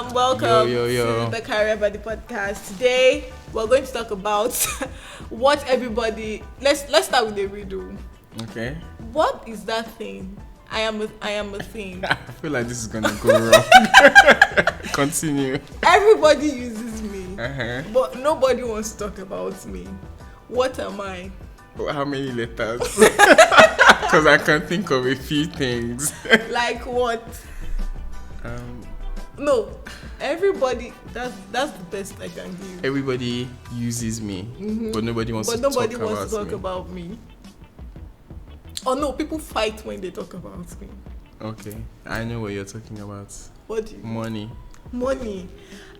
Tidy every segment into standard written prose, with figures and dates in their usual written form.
Welcome Yo. to the CareerBuddy podcast. Today we're going to talk about what everybody. Let's start with a riddle. Okay. What is that thing? I am a thing. I feel like this is gonna go wrong. Continue. Everybody uses me, Uh-huh. but nobody wants to talk about me. What am I? How many letters? Because I can think of a few things. Like what? No, everybody. That's the best I can give. Everybody uses me, but nobody wants But to nobody talk wants to talk me. about me. Oh no, people fight when they talk about me. Okay, I know what you're talking about. What do you Money. Money.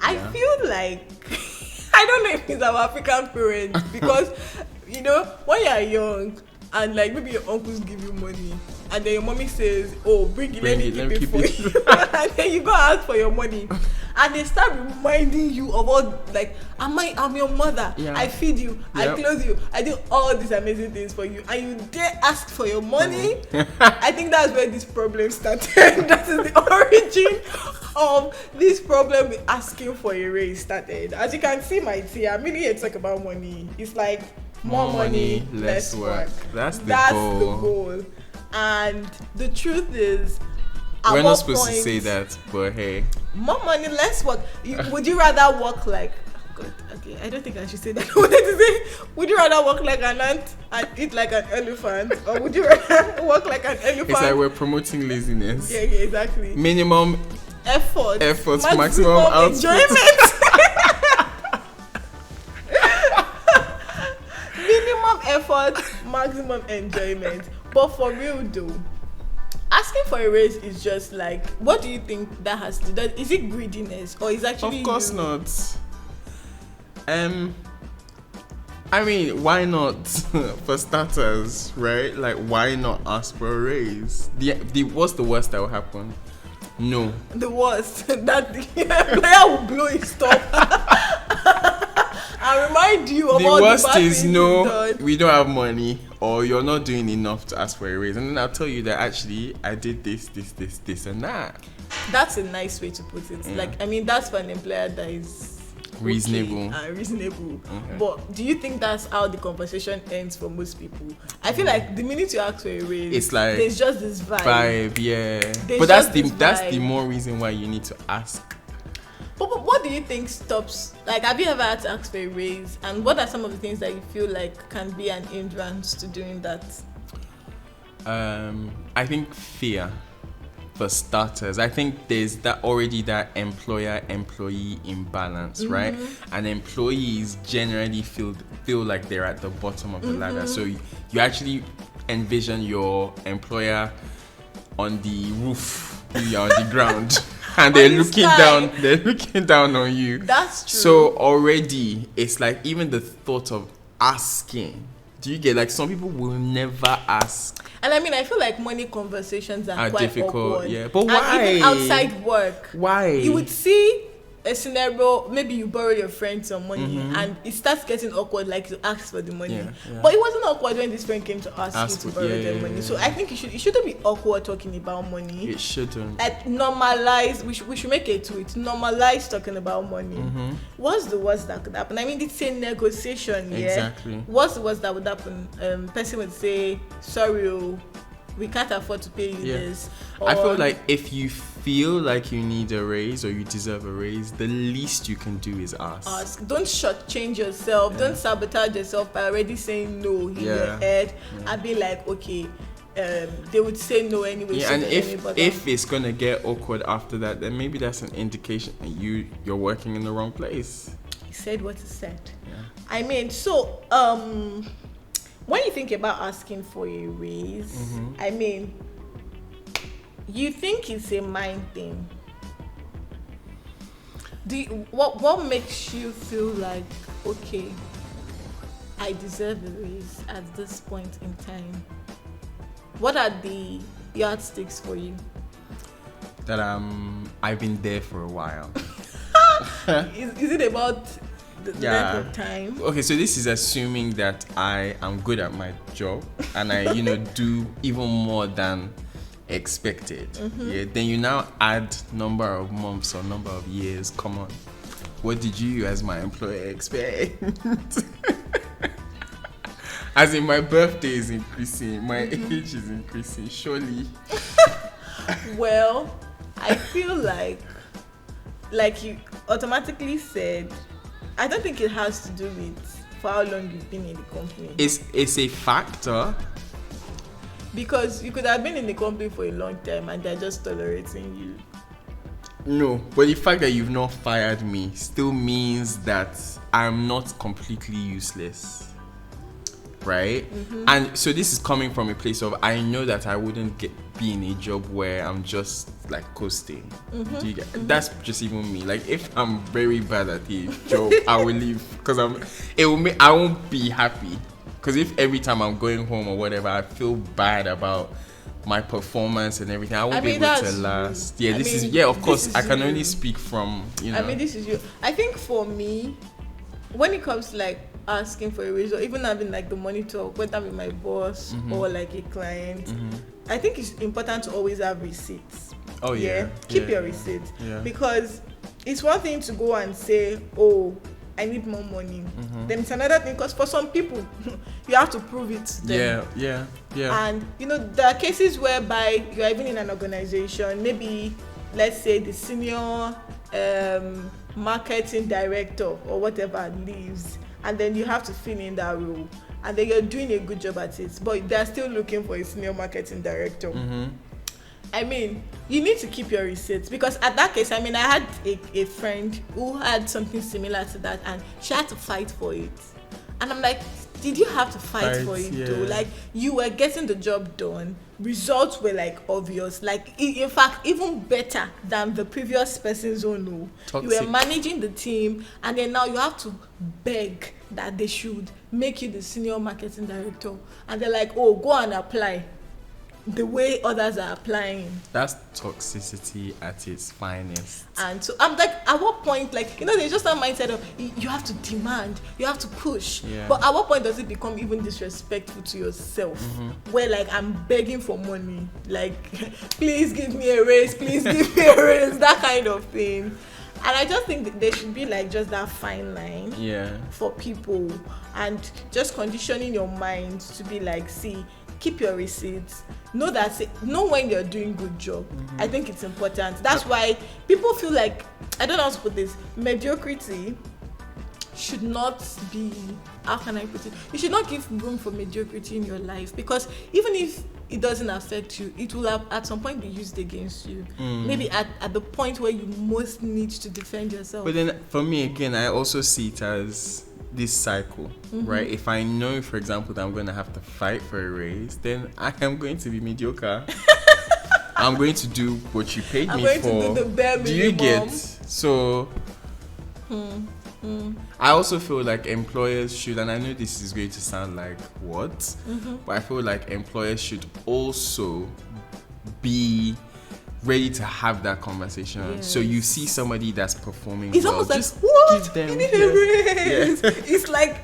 I Yeah. feel like I don't know if it's our African parents because when you're young and like maybe your uncles give you money and then your mommy says, "Oh, bring it, let me keep it for you," and then you go ask for your money, and they start reminding you of all like, I'm your mother. Yeah. I feed you, I Yep. clothe you, I do all these amazing things for you, and you dare ask for your money. I think that's where this problem started. That is the origin of this problem with asking for a raise started. As you can see, my tea, I'm really here to talk about money. It's like more money, less work. That's the The goal. And the truth is, at We're what not supposed to point- say that, but hey. more money, less work. Would you rather work like? God, okay, I don't think I should say that. I wanted to say, would you rather work like an ant and eat like an elephant, or would you rather work like an elephant? It's like we're promoting laziness. Yeah, exactly. Minimum Effort, maximum output. enjoyment. Minimum effort, maximum enjoyment. But for real though, asking for a raise is just like, what do you think that has to do? Is it greediness or is actually? Of course you? not. I mean, why not? For starters, right? Like, why not ask for a raise? The what's the worst that will happen? No. The worst that the employer will blow his top and remind you of The all worst the bad is things no, you've done. we don't have money, or you're not doing enough to ask for a raise, and then I'll tell you that actually I did this, and that. That's a nice way to put it. Yeah. Like, I mean, that's for an employer that is Reasonable. reasonable. Okay. But do you think that's how the conversation ends for most people? I feel like the minute you ask for a raise, It's like there's just this vibe. Yeah. There's But that's just the this vibe. more reason why you need to ask. But what do you think stops? Like, have you ever had to ask for a raise? And what are some of the things that you feel like can be an hindrance to doing that? I think fear, for starters. I think there's that employer-employee imbalance, right? And employees generally feel like they're at the bottom of the ladder. So you actually envision your employer on the roof, you're on the ground, and they're the looking sky. down. They're looking down on you. That's true. So already, it's like even the thought of asking. Do you get, like, some people will never ask? And I mean, I feel like money conversations are quite difficult, awkward. yeah. But And why? even outside work, Why? you would see a scenario, maybe you borrow your friend some money and it starts getting awkward, like you ask for the money. Yeah. But it wasn't awkward when this friend came to ask you to for- borrow yeah, their yeah, money. yeah, So yeah. I think it shouldn't be awkward talking about money. It shouldn't. Like, normalize. We should make a tweet. Normalize talking about money. What's the worst that could happen? I mean, it's a negotiation. Yeah. Exactly. What's the worst that would happen? Person would say, "Sorry, we can't afford to pay you Yeah. this." I feel Or, like if you feel like you need a raise or you deserve a raise, the least you can do is ask. don't shortchange yourself. Don't sabotage yourself by already saying no in your Yeah. head and be like, okay, they would say no anyway. Yeah, so and don't let me bother. if it's gonna get awkward after that, then maybe that's an indication that you're working in the wrong place. he said what he said. Yeah. I mean, so when you think about asking for a raise, I mean, you think it's a mind thing. What makes you feel like, okay, I deserve a raise at this point in time? What are the yardsticks for you? That I've been there for a while. Is it about the length of time? Okay, so this is assuming that I am good at my job and I, do even more than expected. Yeah, then you now add number of months or number of years. Come on, what did you as my employer expect? As in, my birthday is increasing, my age is increasing, surely. Well, I feel like you automatically said, I don't think it has to do with for how long you've been in the company. It's a factor. Because you could have been in the company for a long time and they're just tolerating you. No, but the fact that you've not fired me still means that I'm not completely useless. Right? And so this is coming from a place of, I know that I wouldn't be in a job where I'm just like coasting. Do you get, that's just even me. Like, if I'm very bad at the job, I will leave because I won't be happy. Because if every time I'm going home or whatever, I feel bad about my performance and everything, I won't be able to last. You. Yeah, of course, I can only speak from, this is you. I think for me, when it comes to like asking for a raise or even having like the money talk, whether with my boss or like a client, I think it's important to always have receipts. Oh yeah. Keep your receipts. Because it's one thing to go and say, oh, I need more money. Then it's another thing, because for some people, you have to prove it to them. Yeah. And there are cases whereby you're even in an organization, maybe let's say the senior marketing director or whatever leaves, and then you have to fill in that role, and then you're doing a good job at it, but they're still looking for a senior marketing director. I mean, you need to keep your receipts, because at that case, I mean, I had a friend who had something similar to that, and she had to fight for it. And I'm like, did you have to fight for it though? Like, you were getting the job done, results were like obvious, like in fact even better than the previous person's own role. You were managing the team, and then now you have to beg that they should make you the senior marketing director, and they're like, oh, go and apply the way others are applying. That's toxicity at its finest. And so I'm like, at what point, like, there's just that mindset of you have to demand, you have to push. But at what point does it become even disrespectful to yourself? Where like, I'm begging for money, like, please give me a raise, please give me a raise, that kind of thing. And I just think that there should be like just that fine line for people, and just conditioning your mind to be like, see, keep your receipts, know when you're doing good job. I think it's important. That's why people feel like, I don't know how to put this, mediocrity should not be, how can I put it, you should not give room for mediocrity in your life, because even if it doesn't affect you, it will have, at some point, be used against you. Maybe at the point where you most need to defend yourself. But then for me, again, I also see it as this cycle, right? If I know, for example, that I'm going to have to fight for a raise, then I am going to be mediocre. I'm going to do what you paid me for. I'm going to do the bare minimum. Do you get? So I also feel like employers should, and I know this is going to sound like what, but I feel like employers should also be ready to have that conversation. So you see somebody that's performing it's well, almost like, just what? give them, you need a raise. It's like,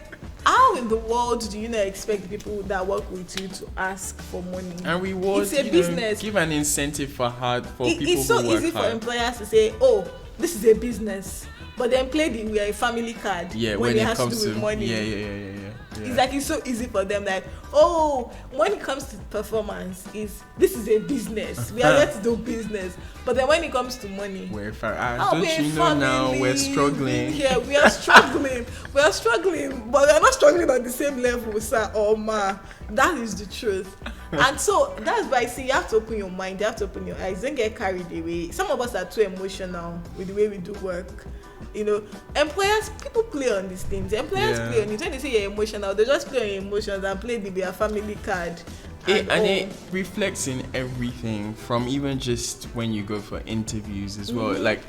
how in the world do you not expect people that work with you to ask for money? And reward, it's a business. Give an incentive for people who work hard. It's so easy for employers to say, oh, this is a business, but then play we are a family card when it has to do with money. Yeah. It's like, it's so easy for them, like, oh, when it comes to performance, this is a business. We are here to do business. But then when it comes to money, don't you know now we're struggling? Yeah, we are struggling. We are struggling, but we are not struggling on the same level, sir. Oh ma, that is the truth. And so that's why I say you have to open your mind, you have to open your eyes. Don't get carried away. Some of us are too emotional with the way we do work. Employers, people play on these things. Employers play on it. When they say you're emotional, they just play on your emotions and play their family card. It reflects in everything, from even just when you go for interviews as well. Like,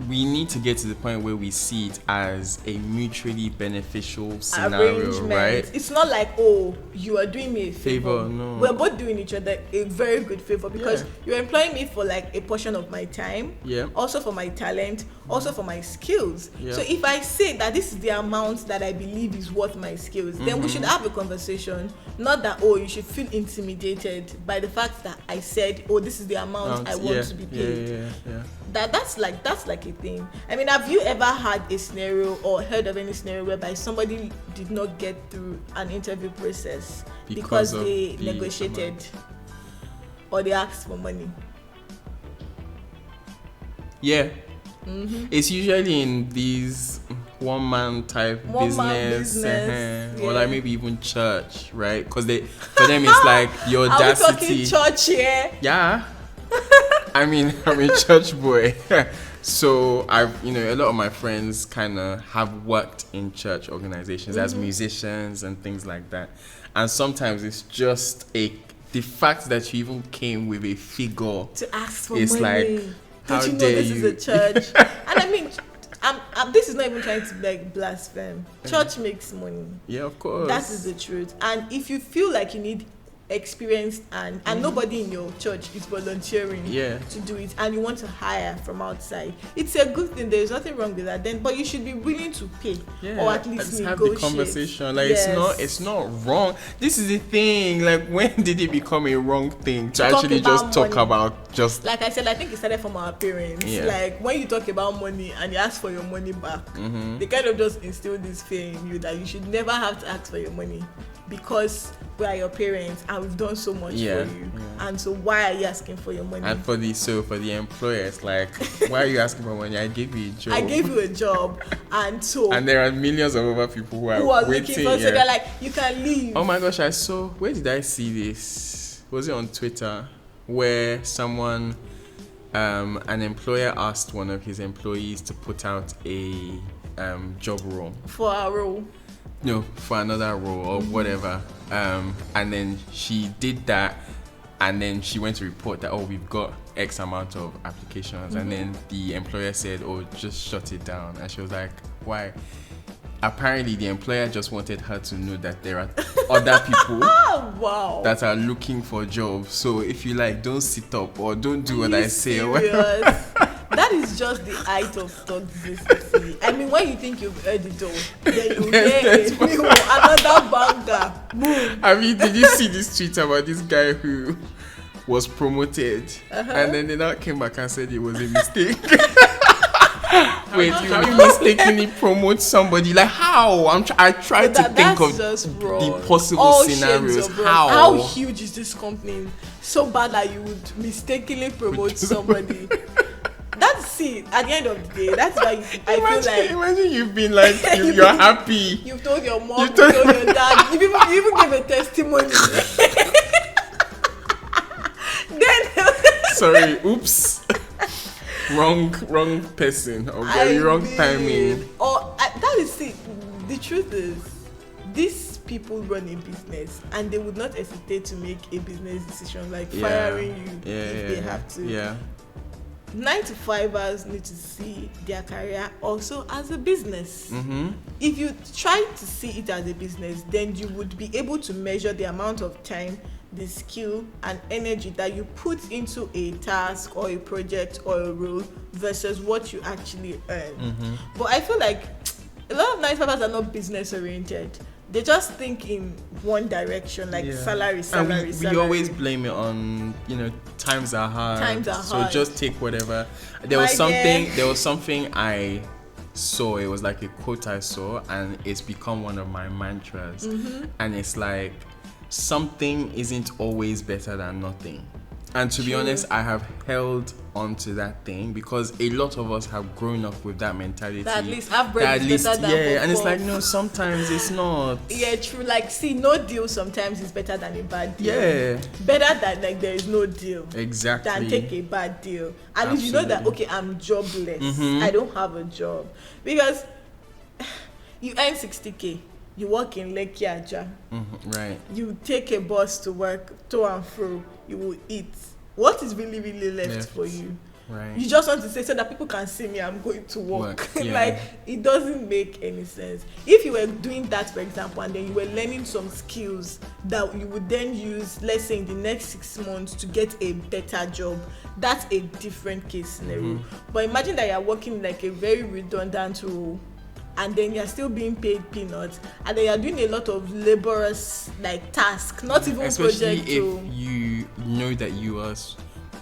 we need to get to the point where we see it as a mutually beneficial scenario, right? It's not like, oh, you are doing me a favor. No. We're both doing each other a very good favor because you're employing me for like a portion of my time, also for my talent, also for my skills. So if I say that this is the amount that I believe is worth my skills, then we should have a conversation. Not that, oh, you should feel intimidated by the fact that I said, oh, this is the amount I want to be paid. That's like a thing. I mean, have you ever had a scenario or heard of any scenario whereby somebody did not get through an interview process because they negotiated or they asked for money? It's usually in these one-man type business. Or like maybe even church, right? Because for them it's like your audacity. Are we talking church here? Yeah. I mean, I'm a church boy. So a lot of my friends kind of have worked in church organizations as musicians and things like that. And sometimes it's just the fact that you even came with a figure to ask for it's money. Like, how dare you know this is a church? And I mean, this is not even trying to like blaspheme. Church makes money. Yeah, of course. That is the truth. And if you feel like you need experienced and nobody in your church is volunteering to do it, and you want to hire from outside, it's a good thing. There's nothing wrong with that. But you should be willing to pay or at least negotiate. Have the conversation. Like it's not wrong. This is the thing. Like, when did it become a wrong thing to actually just talk about just? Like I said, I think it started from our parents. Like, when you talk about money and you ask for your money back, they kind of just instill this fear in you that you should never have to ask for your money because we are your parents and we've done so much for you, and so why are you asking for your money? And for the employers, like, why are you asking for money? I gave you a job. And there are millions of other people who are waiting. Looking for, so they're like, you can leave. Oh my gosh, where did I see this? Was it on Twitter where someone an employer asked one of his employees to put out a job role for a role? No, for another role or whatever. And then she did that, and then she went to report that, oh, we've got X amount of applications. And then the employer said, oh, just shut it down. And she was like, why? Apparently the employer just wanted her to know that there are other people that are looking for jobs. So if you like, don't sit up or don't do what I say. That is just the height of toxicity. I mean, when you think you've heard it all, then you hear another banger. Boom. I mean, did you see this tweet about this guy who was promoted and then they now came back and said it was a mistake? Wait, you mistakenly promote somebody? Like, how? I tried to think of the possible scenarios. How huge is this company? So bad that you would mistakenly promote somebody. At the end of the day, that's why I feel like... Imagine you've been like, you're happy. You've told your mom, you told your dad, you even gave a testimony. Sorry, oops. Wrong person, or very wrong timing. That is it. The truth is, these people run a business and they would not hesitate to make a business decision like firing you if they have to. 9-to-5ers need to see their career also as a business. If you try to see it as a business, then you would be able to measure the amount of time, the skill and energy that you put into a task or a project or a role versus what you actually earn. But I feel like a lot of 9-to-5ers are not business oriented. They just think in one direction, like salary. We always blame it on, times are hard. So just take whatever. There was something I saw. It was like a quote I saw, and it's become one of my mantras. And it's like, something isn't always better than nothing. And to be honest, I have held on to that thing because a lot of us have grown up with that mentality. That at least have bread is better than before. And it's like, no, sometimes it's not. Yeah, true. Like, see, no deal sometimes is better than a bad deal. Yeah. Better than like there is no deal. Exactly. Than take a bad deal. At least you know that, okay, I'm jobless. I don't have a job. Because you earn 60K. You work in Lekki Aja. Right. You take a bus to work, to and fro. You will eat. What is really, really left for you? Right. You just want to say so that people can see me, I'm going to work. Yeah. Like, it doesn't make any sense. If you were doing that, for example, and then you were learning some skills that you would then use, let's say in the next 6 months, to get a better job, that's a different case scenario. But imagine that you're working like a very redundant role, and then you're still being paid peanuts, and then you're doing a lot of laborious like tasks, not even especially project. If you know that you are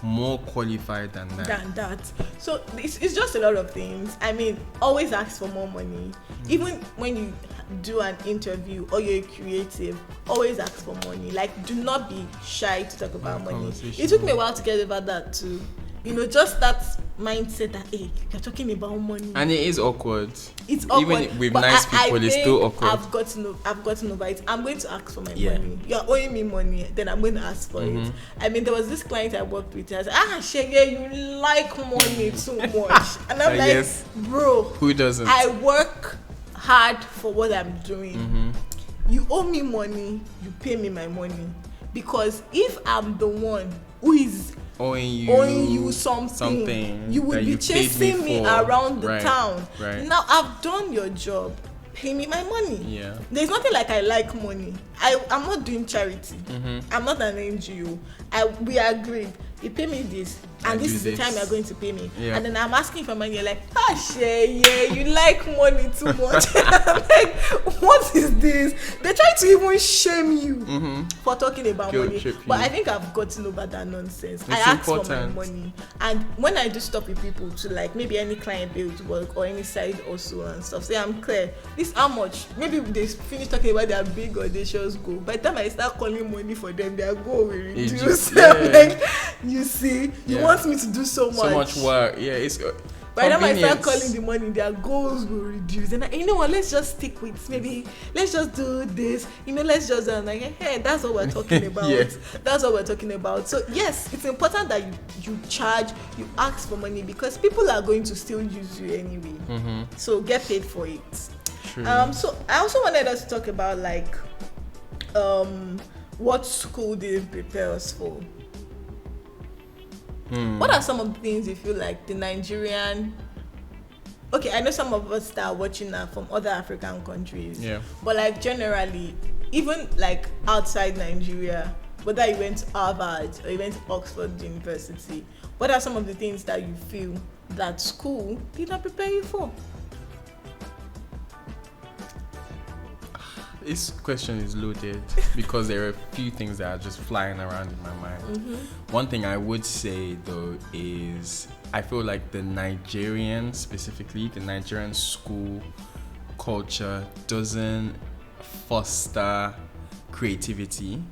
more qualified than that. So it's just a lot of things. I mean, always ask for more money. Even when you do an interview or you're a creative, always ask for money. Like, do not be shy to talk about money. It took me a while to get over that too. You know, just that mindset that, hey, you're talking about money. And it is awkward. It's awkward. Even with nice people, it's still awkward. I've gotten over it. I'm going to ask for my money. You're owing me money, then I'm going to ask for it. I mean, there was this client I worked with. I said, Shege, you like money too much. And I'm like, yes. Bro, who doesn't? I work hard for what I'm doing. You owe me money, you pay me my money. Because if I'm the one who is owing you something, you would be chasing me around the town. Right. Now I've done your job, pay me my money. Yeah. There's nothing like I like money. I'm not doing charity. I'm not an NGO. We agreed. You pay me this, and this is the time you're going to pay me. Yeah. And then I'm asking for money. You're like, you like money too much. I'm like, what is this? They try to even shame you for talking about money. But I think I've gotten over that nonsense. I ask for my money, and when I do stuff with people to like maybe any client based work or any side also and stuff, say I'm clear. This how much? Maybe they finish talking about their big audacious goal. By the time I start calling money for them, their goal will reduce. Like, you see, you want me to do so much work. Yeah, it's by the time I start calling the money, their goals will reduce. And you know what, let's just stick with let's just do this, let's just do like, hey, that's what we're talking about. That's what we're talking about. So yes, it's important that you charge, you ask for money, because people are going to still use you anyway. So get paid for it. True. So I also wanted us to talk about like what school didn't prepare us for. What are some of the things you feel like the Nigerian... Okay, I know some of us that are watching now from other African countries. Yeah. But like generally, even like outside Nigeria, whether you went to Harvard or you went to Oxford University, what are some of the things that you feel that school did not prepare you for? This question is loaded because there are a few things that are just flying around in my mind. One thing I would say though is I feel like the Nigerian school culture doesn't foster creativity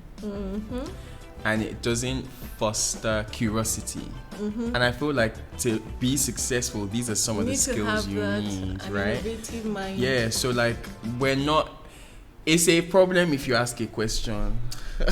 and it doesn't foster curiosity. And I feel like to be successful, these are some of the skills you need, right? Innovative mind. Yeah, so like it's a problem if you ask a question.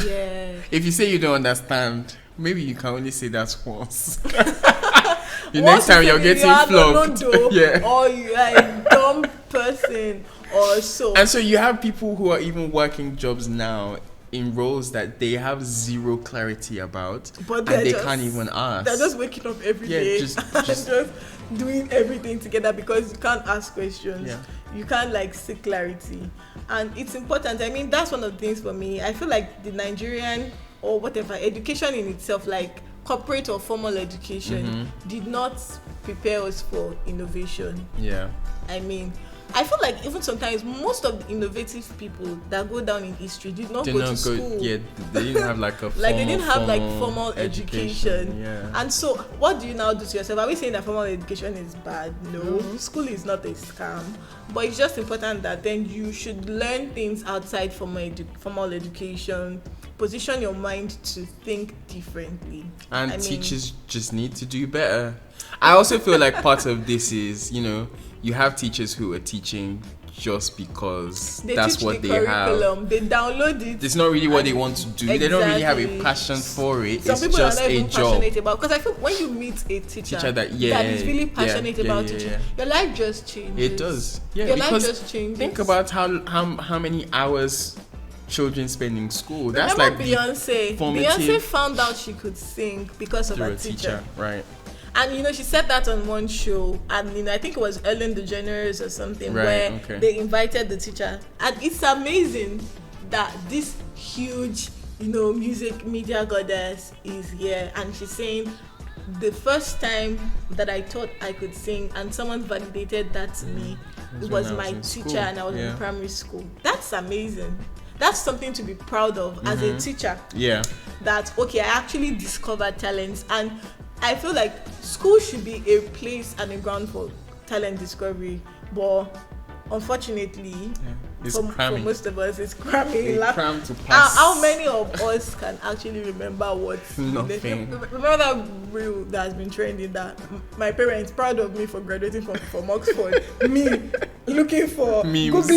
Yeah. If you say you don't understand, maybe you can only say that once. The next time you're getting flogged. Or you are a dumb person or so. And so you have people who are even working jobs now in roles that they have zero clarity about, but they can't even ask. They're just waking up every day just doing everything together because you can't ask questions. You can't like seek clarity. And it's important. I mean, that's one of the things for me. I feel like the Nigerian or whatever education in itself, like corporate or formal education, did not prepare us for innovation. I mean, I feel like even sometimes most of the innovative people that go down in history did not go to school. Yeah, they didn't have like a they didn't have like formal education. And so what do you now do to yourself? Are we saying that formal education is bad? No. School is not a scam. But it's just important that then you should learn things outside formal education, position your mind to think differently. And teachers just need to do better. I also feel like part of this is, you have teachers who are teaching just because that's what they have. They download it. It's not really what they want to do. Exactly. They don't really have a passion for it. Some it's people just are not a even job. Passionate about, because I feel when you meet a teacher that is really passionate about teaching, your life just changes. It does. Yeah, your life just changes. Think about how many hours children spend in school. That's Remember like Beyonce. Beyonce found out she could sing because of her teacher. Right. And you know, she said that on one show, and you know, I think it was Ellen DeGeneres or something, where they invited the teacher, and it's amazing that this huge, you know, music media goddess is here, and she's saying the first time that I thought I could sing and someone validated that to me, it was my teacher, and I was in primary school. That's amazing. That's something to be proud of as a teacher. Yeah. That, okay, I actually discovered talents, and I feel like school should be a place and a ground for talent discovery, but unfortunately, for most of us, it's cramming. Cram to pass. How many of us can actually remember what? Nothing. Remember that reel that has been trending, that my parents proud of me for graduating from Oxford. Me looking for memes.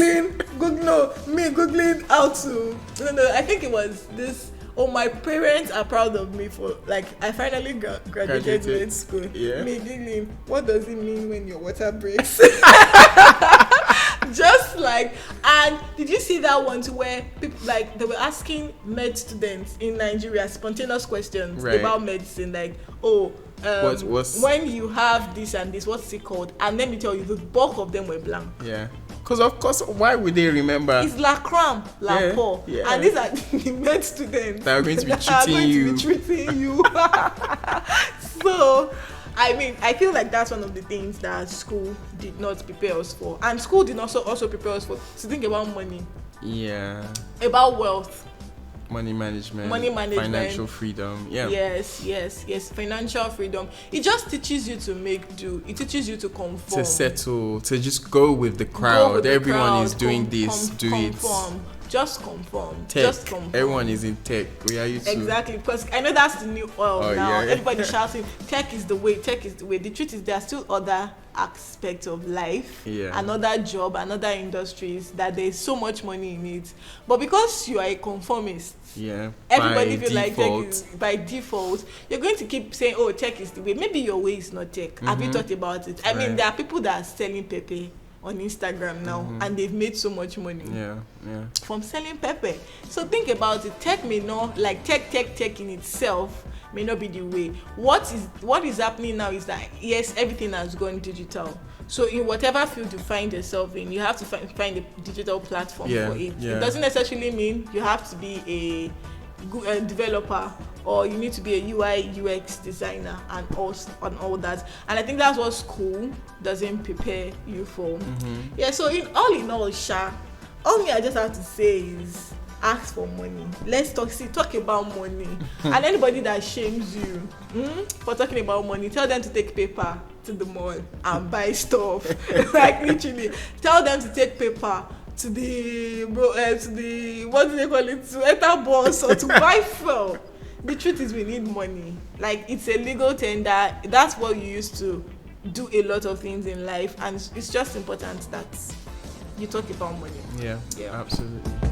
Googling how to. No, I think it was this. Oh, my parents are proud of me for, like, I finally graduated grade school. Yeah. Me giggling. What does it mean when your water breaks? Just like, and did you see that one to where people, like, they were asking med students in Nigeria spontaneous questions about medicine, like, when you have this and this, what's it called? And let me tell you, the bulk of them were blank. Yeah. Because of course, why would they remember? It's la cram, la poor. Yeah. And these are the med students that are going to be treating you. So, I mean, I feel like that's one of the things that school did not prepare us for. And school did also prepare us for to think about money. Yeah. About wealth. Money management, financial freedom. Yeah. Yes. Financial freedom. It just teaches you to make do. It teaches you to conform. To settle. To just go with the crowd. Everyone is doing this. Do conform. It. Just conform. Tech. Just conform. Everyone is in tech. We are you too. Exactly, because I know that's the new oil now. Yeah. Everybody shouting, tech is the way, tech is the way. The truth is there are still other aspects of life, another job, another industries that there's so much money in it. But because you are a conformist, everybody feel like tech is by default. You're going to keep saying, oh, tech is the way. Maybe your way is not tech. Have you thought about it? I mean, there are people that are selling Pepe on Instagram now, and they've made so much money from selling pepper. So think about it. Tech may not, like tech in itself may not be the way. What is happening now is that yes, everything has gone digital. So in whatever field you find yourself in, you have to find a digital platform for it. It doesn't necessarily mean you have to be a developer, or you need to be a UI UX designer and all that. And I think that's what school doesn't prepare you for. So in all, all me I just have to say is ask for money. Let's talk about money. And anybody that shames you for talking about money, tell them to take paper to the mall and buy stuff. Like literally, tell them to take paper to the what do they call it, to enter bus or to buy fuel. The truth is we need money. Like, it's a legal tender. That's what you used to do a lot of things in life, and it's just important that you talk about money. Yeah, absolutely.